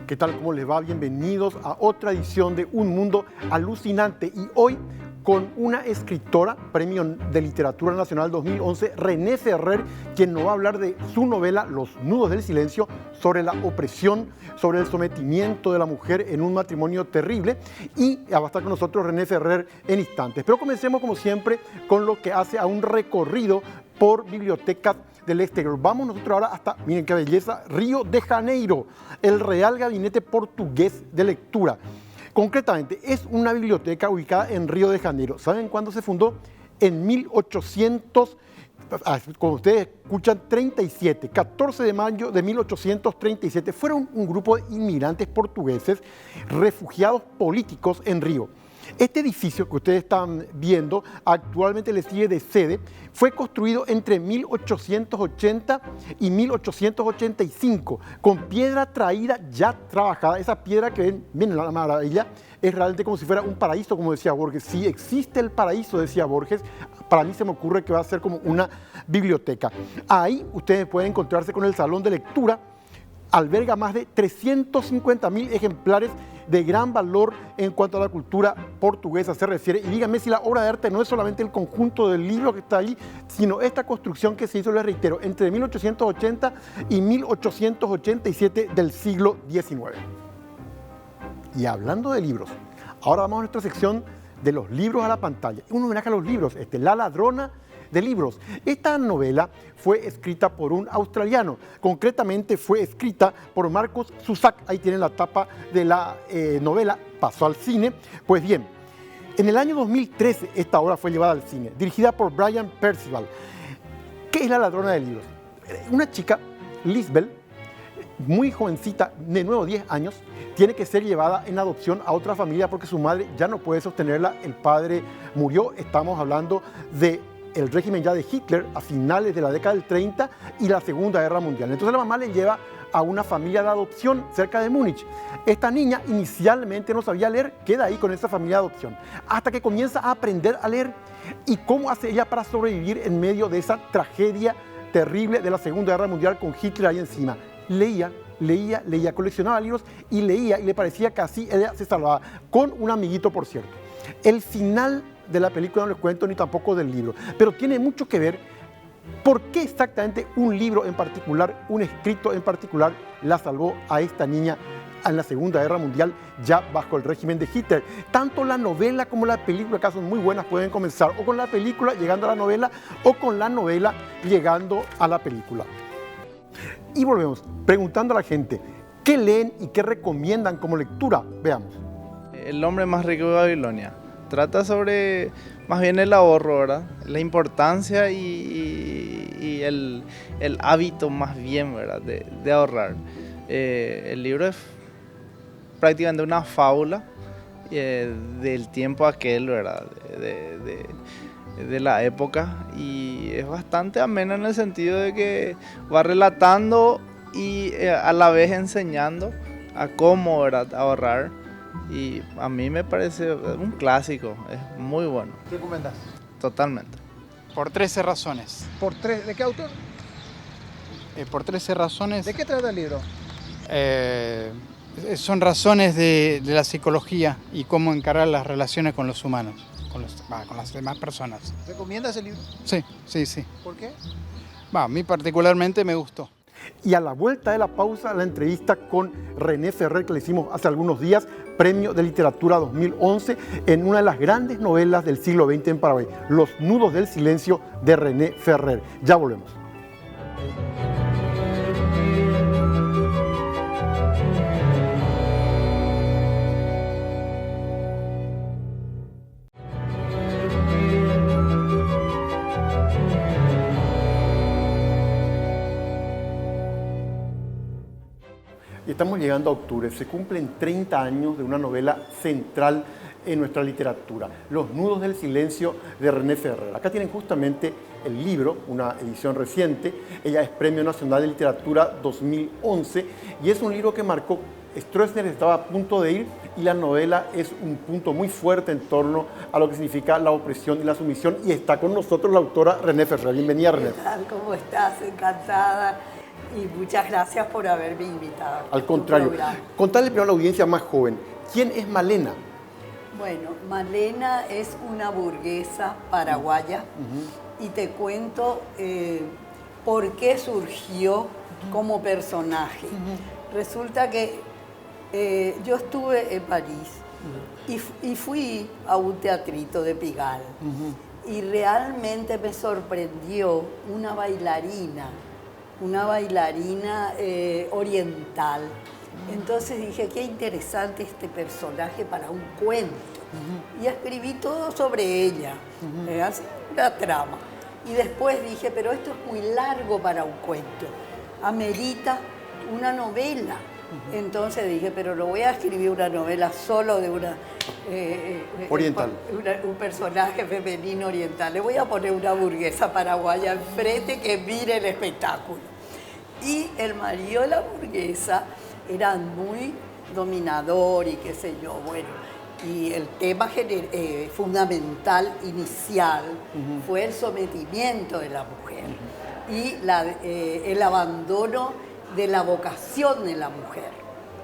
¿Qué tal? ¿Cómo les va? Bienvenidos a otra edición de Un Mundo Alucinante. Y hoy con una escritora, Premio de Literatura Nacional 2011, René Ferrer, quien nos va a hablar de su novela Los Nudos del Silencio, sobre la opresión, sobre el sometimiento de la mujer en un matrimonio terrible. Y va a estar con nosotros René Ferrer en instantes. Pero comencemos, como siempre, con lo que hace a un recorrido por bibliotecas del exterior. Vamos nosotros ahora hasta, miren qué belleza, Río de Janeiro, el Real Gabinete Portugués de Lectura. Concretamente, es una biblioteca ubicada en Río de Janeiro. ¿Saben cuándo se fundó? En 1800, como ustedes escuchan, 37, 14 de mayo de 1837. Fueron un grupo de inmigrantes portugueses, refugiados políticos en Río. Este edificio que ustedes están viendo actualmente le sirve de sede. Fue construido entre 1880 y 1885 con piedra traída ya trabajada. Esa piedra que ven, miren la maravilla, es realmente como si fuera un paraíso, como decía Borges. Si existe el paraíso, decía Borges, para mí se me ocurre que va a ser como una biblioteca. Ahí ustedes pueden encontrarse con el salón de lectura. Alberga más de 350.000 ejemplares de gran valor en cuanto a la cultura portuguesa se refiere. Y díganme si la obra de arte no es solamente el conjunto del libro que está ahí, sino esta construcción que se hizo, les reitero, entre 1880 y 1887 del siglo XIX. Y hablando de libros, ahora vamos a nuestra sección de los libros a la pantalla. Un homenaje a los libros, La ladrona de libros. Esta novela fue escrita por un australiano, concretamente fue escrita por Marcus Zusak. Ahí tienen la tapa de la novela, pasó al cine. Pues bien, en el año 2013 esta obra fue llevada al cine, dirigida por Brian Percival. ¿Qué es La ladrona de libros? Una chica, Lisbeth, muy jovencita, de nuevo 10 años, tiene que ser llevada en adopción a otra familia porque su madre ya no puede sostenerla, el padre murió. Estamos hablando de el régimen ya de Hitler a finales de la década del 30 y la Segunda Guerra Mundial. Entonces la mamá le lleva a una familia de adopción cerca de Múnich. Esta niña inicialmente no sabía leer, queda ahí con esa familia de adopción, hasta que comienza a aprender a leer. ¿Y cómo hace ella para sobrevivir en medio de esa tragedia terrible de la Segunda Guerra Mundial con Hitler ahí encima? Leía, coleccionaba libros y leía, y le parecía que así ella se salvaba, con un amiguito, por cierto. El final de la película no les cuento ni tampoco del libro, pero tiene mucho que ver por qué exactamente un libro en particular, un escrito en particular, la salvó a esta niña en la Segunda Guerra Mundial, ya bajo el régimen de Hitler. Tanto la novela como la película, que son muy buenas, pueden comenzar o con la película llegando a la novela o con la novela llegando a la película. Y volvemos preguntando a la gente, ¿qué leen y qué recomiendan como lectura? Veamos. El hombre más rico de Babilonia. Trata sobre más bien el ahorro, ¿verdad? La importancia y el hábito más bien, ¿verdad? De ahorrar. El libro es prácticamente una fábula del tiempo aquel, ¿verdad? De la época, y es bastante ameno en el sentido de que va relatando y a la vez enseñando a cómo, ¿verdad?, ahorrar. Y a mí me parece un clásico, es muy bueno. ¿Recomendás? Totalmente. Por 13 razones. ¿De qué autor? Por 13 razones. ¿De qué trata el libro? Son razones de la psicología y cómo encarar las relaciones con los humanos, con las demás personas. ¿Recomiendas el libro? Sí. ¿Por qué? A mí particularmente me gustó. Y a la vuelta de la pausa, la entrevista con René Ferrer, que le hicimos hace algunos días, Premio de Literatura 2011, en una de las grandes novelas del siglo XX en Paraguay, Los Nudos del Silencio, de René Ferrer. Ya volvemos. Estamos llegando a octubre, se cumplen 30 años de una novela central en nuestra literatura, Los Nudos del Silencio, de René Ferrer. Acá tienen justamente el libro, una edición reciente. Ella es Premio Nacional de Literatura 2011 y es un libro que marcó Stroessner estaba a punto de ir y la novela es un punto muy fuerte en torno a lo que significa la opresión y la sumisión. Y está con nosotros la autora René Ferrer. Bienvenida, René. ¿Qué tal? ¿Cómo estás? Encantada. Y muchas gracias por haberme invitado. Al contrario, contale primero a la audiencia más joven, ¿quién es Malena? Bueno, Malena es una burguesa paraguaya y te cuento por qué surgió como personaje. Resulta que yo estuve en París y fui a un teatrito de Pigalle y realmente me sorprendió una bailarina oriental. Entonces dije, qué interesante este personaje para un cuento. Y escribí todo sobre ella, así una trama. Y después dije, pero esto es muy largo para un cuento, amerita una novela. Entonces dije, pero no voy a escribir una novela solo de una oriental. Un personaje femenino oriental. Le voy a poner una burguesa paraguaya enfrente que mire el espectáculo. Y el marido de la burguesa era muy dominador y qué sé yo, bueno. Y el tema fundamental, inicial, fue el sometimiento de la mujer y el abandono de la vocación de la mujer,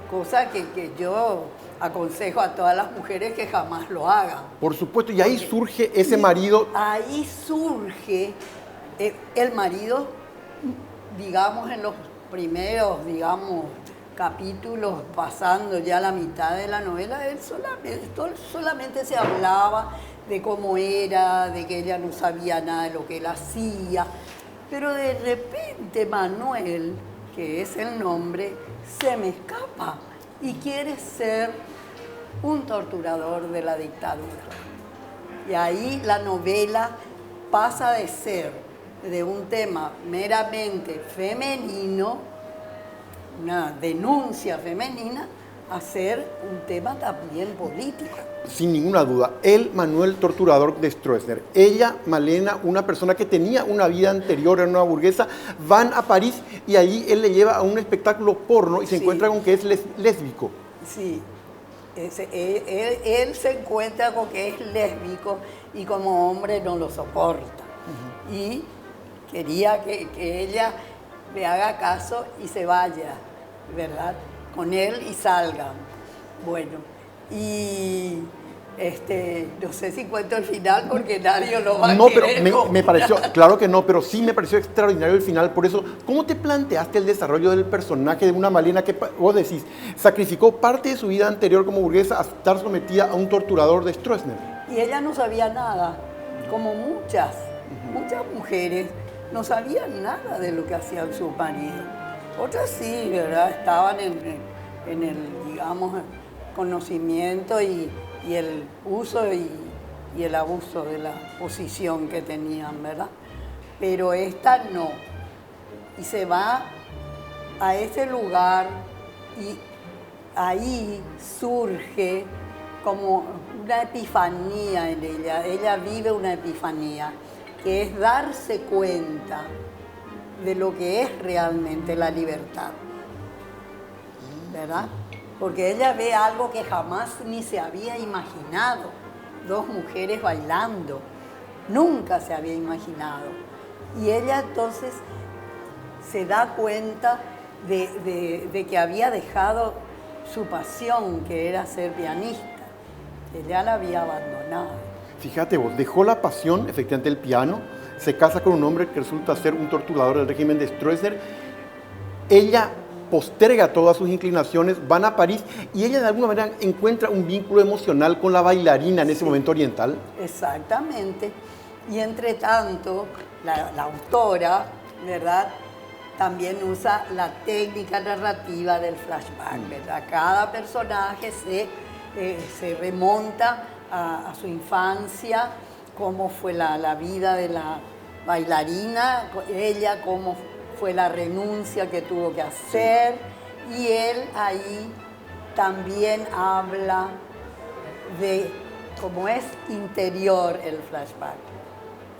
cosa que yo aconsejo a todas las mujeres que jamás lo hagan. Por supuesto, y ahí surge ese marido. Ahí surge el marido, digamos, en los primeros, digamos, capítulos, pasando ya la mitad de la novela, él solamente se hablaba de cómo era, de que ella no sabía nada de lo que él hacía, pero de repente Manuel, que es el nombre, se me escapa y quiere ser un torturador de la dictadura. Y ahí la novela pasa de ser de un tema meramente femenino, una denuncia femenina, a ser un tema también político. Sin ninguna duda, él, Manuel, torturador de Stroessner, ella, Malena, una persona que tenía una vida anterior, era una burguesa, van a París y allí él le lleva a un espectáculo porno y se encuentra con que es lésbico. Sí, él se encuentra con que es lésbico y como hombre no lo soporta. Y quería que ella le haga caso y se vaya, ¿verdad? Con él y salgan. Bueno, y no sé si cuento el final porque nadie lo va a querer. No, pero me pareció, claro que no, pero sí me pareció extraordinario el final. Por eso, ¿cómo te planteaste el desarrollo del personaje de una Malena que, vos decís, sacrificó parte de su vida anterior como burguesa a estar sometida a un torturador de Stroessner? Y ella no sabía nada, como muchas mujeres no sabían nada de lo que hacían sus maridos. Otras sí, ¿verdad? Estaban en el, digamos, conocimiento y el uso y el abuso de la posición que tenían, ¿verdad? Pero esta no. Y se va a ese lugar y ahí surge como una epifanía en ella. Ella vive una epifanía, que es darse cuenta de lo que es realmente la libertad, ¿verdad? Porque ella ve algo que jamás ni se había imaginado, dos mujeres bailando, nunca se había imaginado. Y ella entonces se da cuenta de que había dejado su pasión, que era ser pianista, ella la había abandonado. Fíjate vos, dejó la pasión, efectivamente el piano, se casa con un hombre que resulta ser un torturador del régimen de Stroessner. Ella posterga todas sus inclinaciones, van a París y ella de alguna manera encuentra un vínculo emocional con la bailarina en ese momento oriental. Exactamente. Y entre tanto, la autora, ¿verdad?, también usa la técnica narrativa del flashback, ¿verdad? Cada personaje se remonta a su infancia, cómo fue la vida de la bailarina, ella, cómo fue la renuncia que tuvo que hacer, y él ahí también habla de cómo es interior el flashback.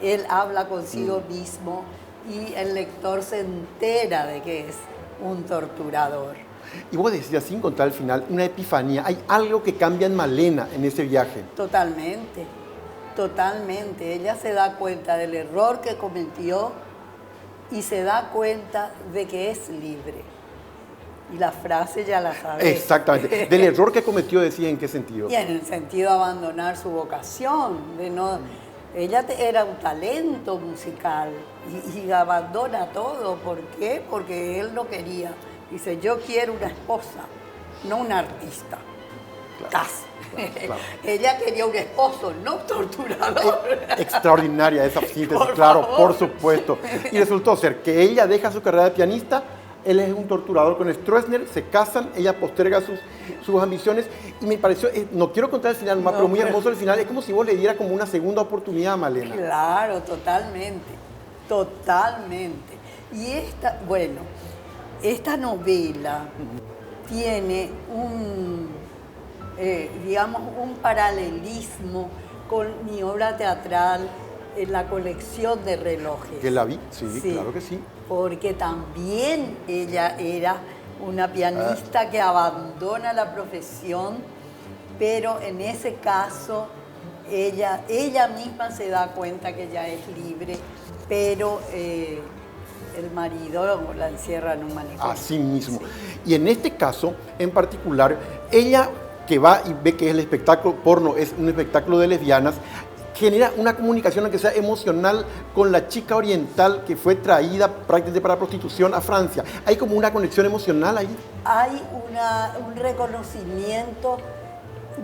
Él habla consigo mismo y el lector se entera de que es un torturador. Y vos decías, sin contar al final, una epifanía. Hay algo que cambia en Malena en ese viaje. Totalmente, totalmente. Ella se da cuenta del error que cometió y se da cuenta de que es libre. Y la frase ya la sabes. Exactamente. Del error que cometió, decía, ¿en qué sentido? Y en el sentido de abandonar su vocación, de no... Ella era un talento musical y abandona todo. ¿Por qué? Porque él no quería. Dice, yo quiero una esposa, no un artista. Claro. Claro. Ella quería un esposo, no un torturador. Extraordinaria esa síntesis, Por claro, favor. por supuesto. Y resultó ser que ella deja su carrera de pianista, él es un torturador con Stroessner, se casan, ella posterga sus ambiciones y me pareció, no quiero contar el final más, No, pero muy pero- hermoso el final, es como si vos le dieras como una segunda oportunidad a Malena. Claro, totalmente, totalmente. Y esta novela tiene digamos, un paralelismo con mi obra teatral en la colección de relojes. ¿Que la vi? Sí, claro que sí. Porque también ella era una pianista que abandona la profesión, pero en ese caso ella misma se da cuenta que ya es libre, pero el marido la encierra en un manicomio. Así mismo. Y en este caso, en particular, ella que va y ve que el espectáculo porno es un espectáculo de lesbianas, genera una comunicación, aunque sea emocional, con la chica oriental que fue traída prácticamente para prostitución a Francia. Hay como una conexión emocional ahí. Hay un reconocimiento,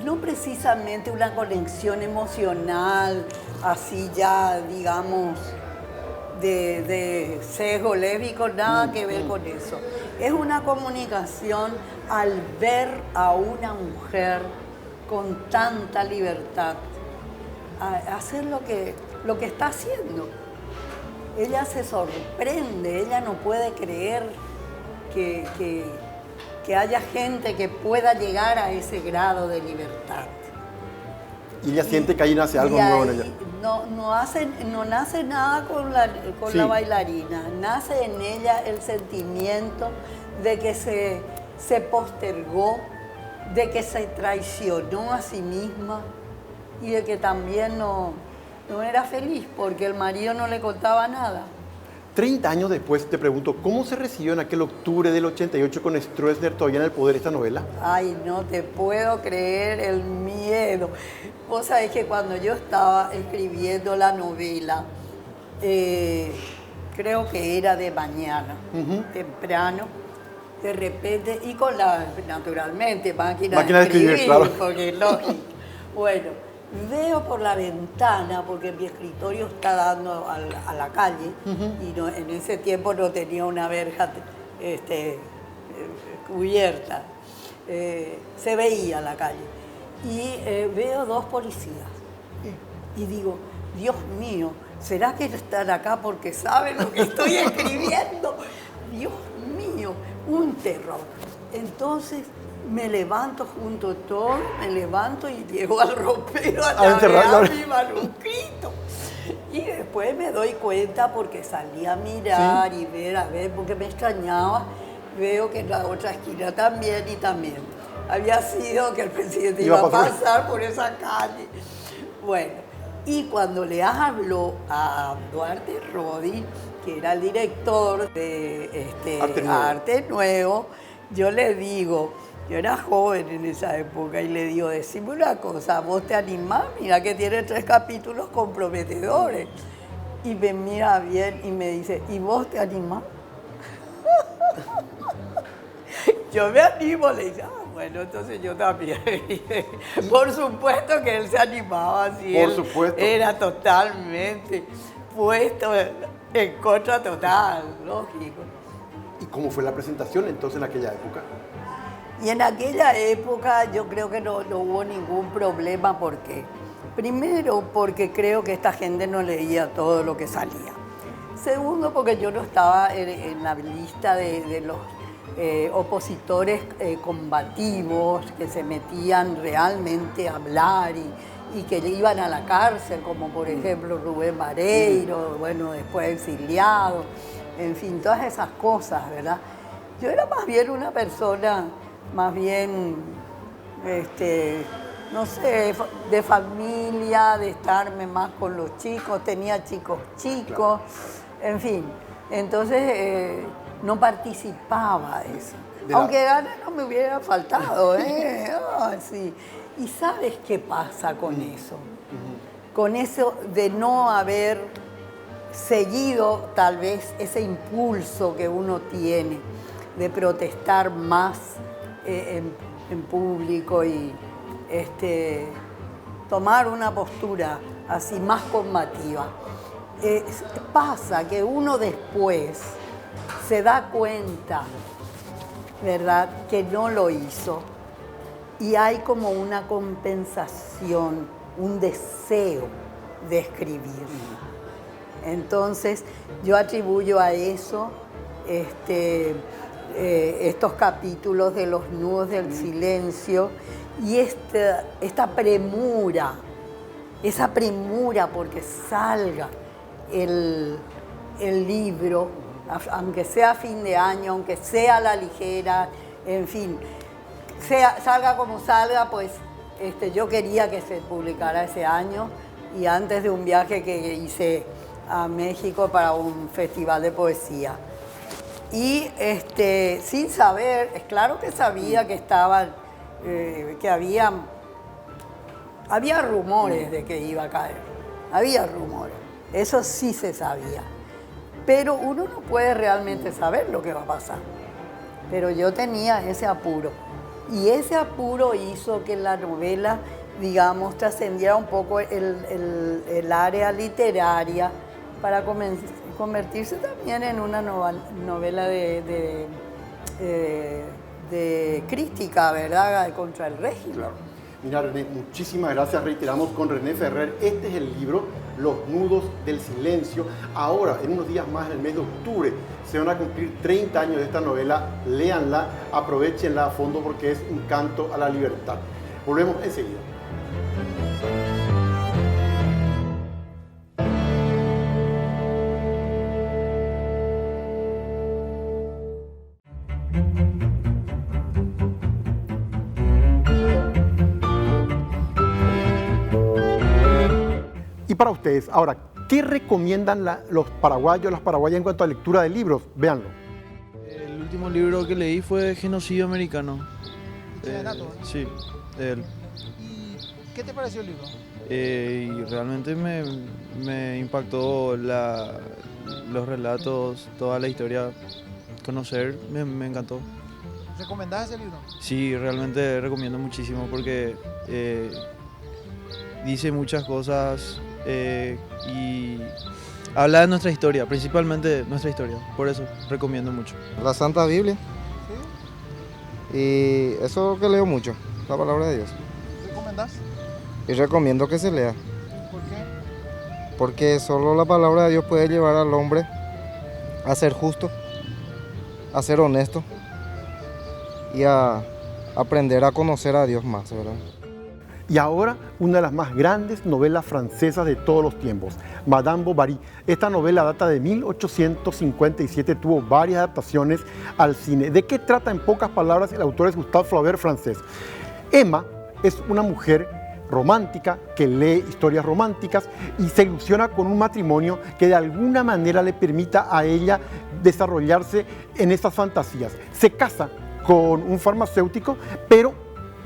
no precisamente una conexión emocional, así ya, digamos, de sesgo lésbico, nada que ver con eso. Es una comunicación al ver a una mujer con tanta libertad, a hacer lo que está haciendo. Ella se sorprende, ella no puede creer que haya gente que pueda llegar a ese grado de libertad. Y ella siente que ahí nace algo Y nuevo en ahí ella. no nace nada con Sí. la bailarina, nace en ella el sentimiento de que se postergó, de que se traicionó a sí misma y de que también no era feliz porque el marido no le contaba nada. 30 años después, te pregunto, ¿cómo se recibió en aquel octubre del 88 con Stroessner todavía en el poder esta novela? Ay, no te puedo creer el miedo. Vos sabés que cuando yo estaba escribiendo la novela, creo que era de mañana, temprano, de repente, y con naturalmente, máquina de escribir, claro. porque es lógico. Bueno, veo por la ventana, porque mi escritorio está dando a la calle, y en ese tiempo no tenía una verja cubierta. Se veía la calle. Y veo dos policías. Y digo, Dios mío, ¿será que están acá porque saben lo que estoy escribiendo? Dios mío, un terror. Entonces me levanto junto a todo, me levanto y llego al ropero a encerrarlo. mi manuscrito. Y después me doy cuenta porque salí a mirar y ver, a ver, porque me extrañaba. Veo que en la otra esquina también y también. Había sido que el presidente iba a pasar por esa calle. Bueno, y cuando le habló a Duarte Rodi, que era el director de Arte Nuevo, yo le digo, yo era joven en esa época, y le digo, decime una cosa, ¿vos te animás? Mira que tiene 3 capítulos comprometedores. Y me mira bien y me dice, ¿y vos te animás? Yo me animo, le dije, bueno, entonces yo también. Por supuesto que él se animaba, así. Por supuesto. Era totalmente puesto en contra total, lógico. ¿Y cómo fue la presentación entonces en aquella época? Y en aquella época yo creo que no hubo ningún problema, porque primero porque creo que esta gente no leía todo lo que salía. Segundo, porque yo no estaba en la lista de los opositores combativos que se metían realmente a hablar y que iban a la cárcel, como por ejemplo Rubén Vareiro, bueno, después exiliado, en fin, todas esas cosas, ¿verdad? Yo era más bien una persona, más bien, no sé, de familia, de estarme más con los chicos, tenía chicos, en fin. Entonces no participaba de eso. Aunque ganas no me hubiera faltado, ¿eh? Ah, sí. ¿Y sabes qué pasa con eso? Con eso de no haber seguido tal vez ese impulso que uno tiene de protestar más en público y tomar una postura así más combativa. Pasa que uno después se da cuenta, ¿verdad?, que no lo hizo y hay como una compensación, un deseo de escribir. Entonces yo atribuyo a eso estos capítulos de Los nudos del silencio y esta premura, esa premura porque salga el libro, aunque sea a fin de año, aunque sea a la ligera, en fin, salga como salga, pues yo quería que se publicara ese año y antes de un viaje que hice a México para un festival de poesía. Y sin saber, es claro que sabía que que había rumores de que iba a caer, había rumores, eso sí se sabía. Pero uno no puede realmente saber lo que va a pasar. Pero yo tenía ese apuro. Y ese apuro hizo que la novela, digamos, trascendiera un poco el área literaria para convertirse también en una novela de crítica, ¿verdad?, contra el régimen. Claro. Mira, René, muchísimas gracias. Reiteramos con René Ferrer. Este es el libro Los nudos del silencio. Ahora, en unos días más, en el mes de octubre, se van a cumplir 30 años de esta novela. Léanla, aprovechenla a fondo porque es un canto a la libertad. Volvemos enseguida. Y para ustedes, ahora, ¿qué recomiendan los paraguayos, las paraguayas en cuanto a lectura de libros? Véanlo. El último libro que leí fue Genocidio Americano. Sí, de él. ¿Y qué te pareció el libro? Y realmente me impactó los relatos, toda la historia. Conocer, me encantó. ¿Recomendás ese libro? Sí, realmente recomiendo muchísimo porque dice muchas cosas y habla de nuestra historia, principalmente nuestra historia. Por eso recomiendo mucho. La Santa Biblia. ¿Sí? Y eso que leo mucho, la palabra de Dios. ¿Recomendás? Y recomiendo que se lea. ¿Por qué? Porque solo la palabra de Dios puede llevar al hombre a ser justo, a ser honesto y a aprender a conocer a Dios más, ¿verdad? Y ahora, una de las más grandes novelas francesas de todos los tiempos, Madame Bovary. Esta novela data de 1857, tuvo varias adaptaciones al cine. ¿De qué trata, en pocas palabras? El autor es Gustave Flaubert, francés. Emma es una mujer romántica que lee historias románticas y se ilusiona con un matrimonio que de alguna manera le permita a ella desarrollarse en esas fantasías. Se casa con un farmacéutico, pero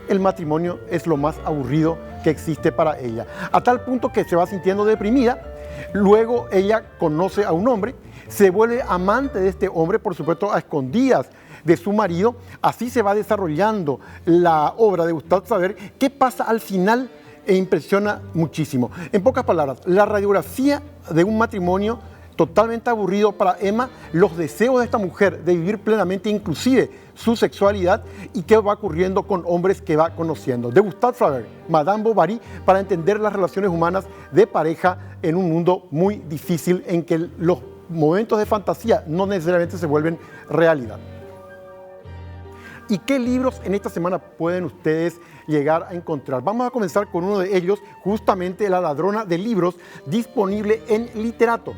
el matrimonio es lo más aburrido que existe para ella, a tal punto que se va sintiendo deprimida. Luego ella conoce a un hombre, se vuelve amante de este hombre, por supuesto a escondidas de su marido. Así se va desarrollando la obra de Gustave Flaubert. ¿Qué pasa al final? Impresiona muchísimo. En pocas palabras, la radiografía de un matrimonio totalmente aburrido para Emma, los deseos de esta mujer de vivir plenamente, inclusive su sexualidad, y qué va ocurriendo con hombres que va conociendo. De Gustave Flaubert, Madame Bovary, para entender las relaciones humanas de pareja en un mundo muy difícil en que los momentos de fantasía no necesariamente se vuelven realidad. ¿Y qué libros en esta semana pueden ustedes llegar a encontrar? Vamos a comenzar con uno de ellos, justamente La ladrona de libros, disponible en Literato.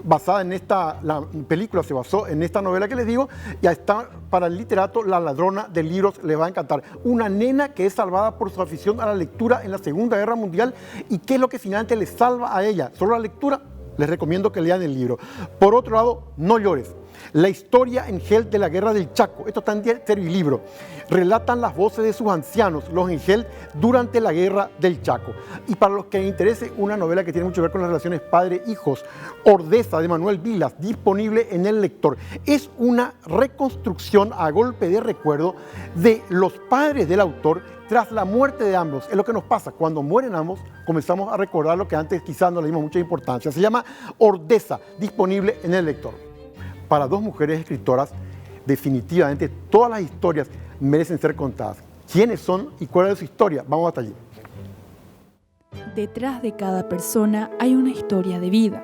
Basada en la película se basó en esta novela que les digo, ya está para el Literato. La ladrona de libros les va a encantar. Una nena que es salvada por su afición a la lectura en la Segunda Guerra Mundial. ¿Y qué es lo que finalmente le salva a ella? ¿Solo la lectura? Les recomiendo que lean el libro. Por otro lado, No llores. La historia Engel de la Guerra del Chaco. Esto está en el libro. Relatan las voces de sus ancianos, los Engel, durante la Guerra del Chaco. Y para los que les interese una novela que tiene mucho que ver con las relaciones padre-hijos, Ordesa, de Manuel Vilas, disponible en El Lector. Es una reconstrucción a golpe de recuerdo de los padres del autor tras la muerte de ambos. Es lo que nos pasa. Cuando mueren ambos, comenzamos a recordar lo que antes quizás no le dimos mucha importancia. Se llama Ordesa, disponible en El Lector. Para dos mujeres escritoras, definitivamente todas las historias merecen ser contadas. ¿Quiénes son y cuál es su historia? Vamos hasta allí. Detrás de cada persona hay una historia de vida.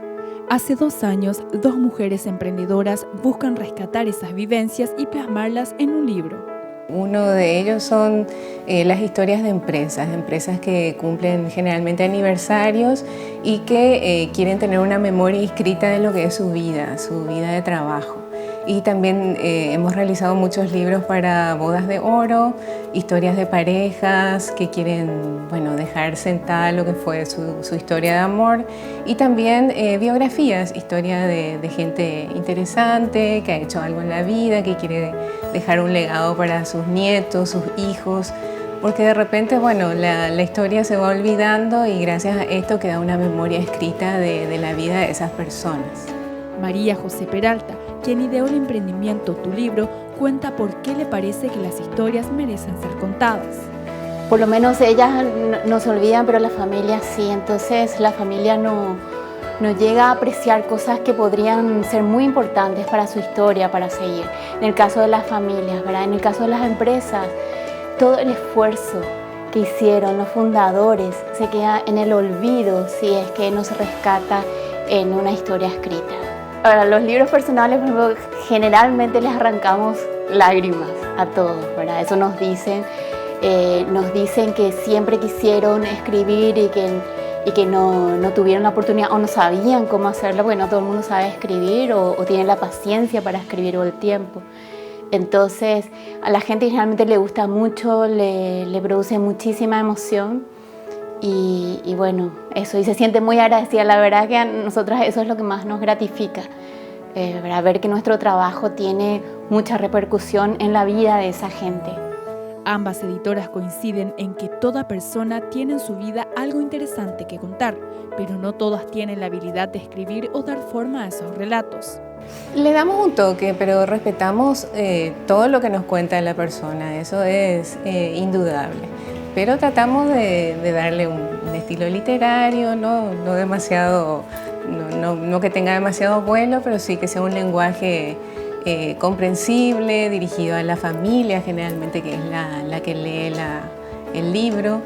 Hace 2 años, 2 mujeres emprendedoras buscan rescatar esas vivencias y plasmarlas en un libro. Uno de ellos son las historias de empresas que cumplen generalmente aniversarios y que quieren tener una memoria escrita de lo que es su vida de trabajo. Y también hemos realizado muchos libros para bodas de oro, historias de parejas que quieren dejar sentada lo que fue su historia de amor, y también biografías, historias de gente interesante que ha hecho algo en la vida, que quiere dejar un legado para sus nietos, sus hijos, porque de repente la historia se va olvidando y gracias a esto queda una memoria escrita de la vida de esas personas. María José Peralta, quien ideó el emprendimiento Tu Libro, cuenta por qué le parece que las historias merecen ser contadas. Por lo menos ellas no se olvidan, pero la familia sí. Entonces la familia no llega a apreciar cosas que podrían ser muy importantes para su historia, para seguir. En el caso de las familias, ¿verdad? En el caso de las empresas, todo el esfuerzo que hicieron los fundadores se queda en el olvido si es que no se rescata en una historia escrita. Ahora, los libros personales, por ejemplo, generalmente les arrancamos lágrimas a todos, ¿verdad? Eso nos dicen que siempre quisieron escribir y que no tuvieron la oportunidad o no sabían cómo hacerlo, porque no todo el mundo sabe escribir o tiene la paciencia para escribir o el tiempo. Entonces, a la gente generalmente le gusta mucho, le produce muchísima emoción. Y eso, y se siente muy agradecida. La verdad que a nosotras eso es lo que más nos gratifica, ver que nuestro trabajo tiene mucha repercusión en la vida de esa gente. Ambas editoras coinciden en que toda persona tiene en su vida algo interesante que contar, pero no todas tienen la habilidad de escribir o dar forma a esos relatos. Le damos un toque, pero respetamos todo lo que nos cuenta la persona, eso es indudable. Pero tratamos de darle un estilo literario, no que tenga demasiado vuelo, pero sí que sea un lenguaje comprensible, dirigido a la familia generalmente, que es la que lee el libro.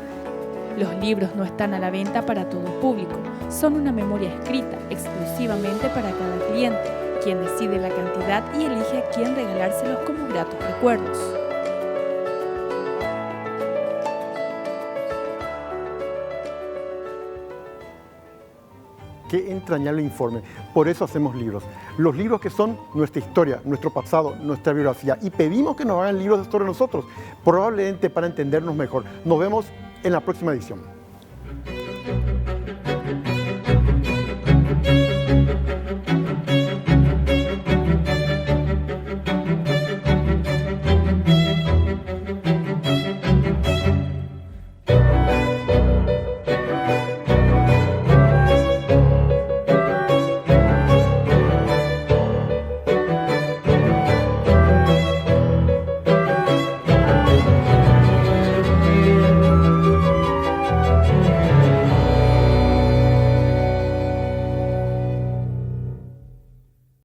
Los libros no están a la venta para todo público, son una memoria escrita exclusivamente para cada cliente, quien decide la cantidad y elige a quién regalárselos como gratos recuerdos. Qué entrañable informe. Por eso hacemos libros. Los libros que son nuestra historia, nuestro pasado, nuestra biografía. Y pedimos que nos hagan libros sobre nosotros, probablemente para entendernos mejor. Nos vemos en la próxima edición.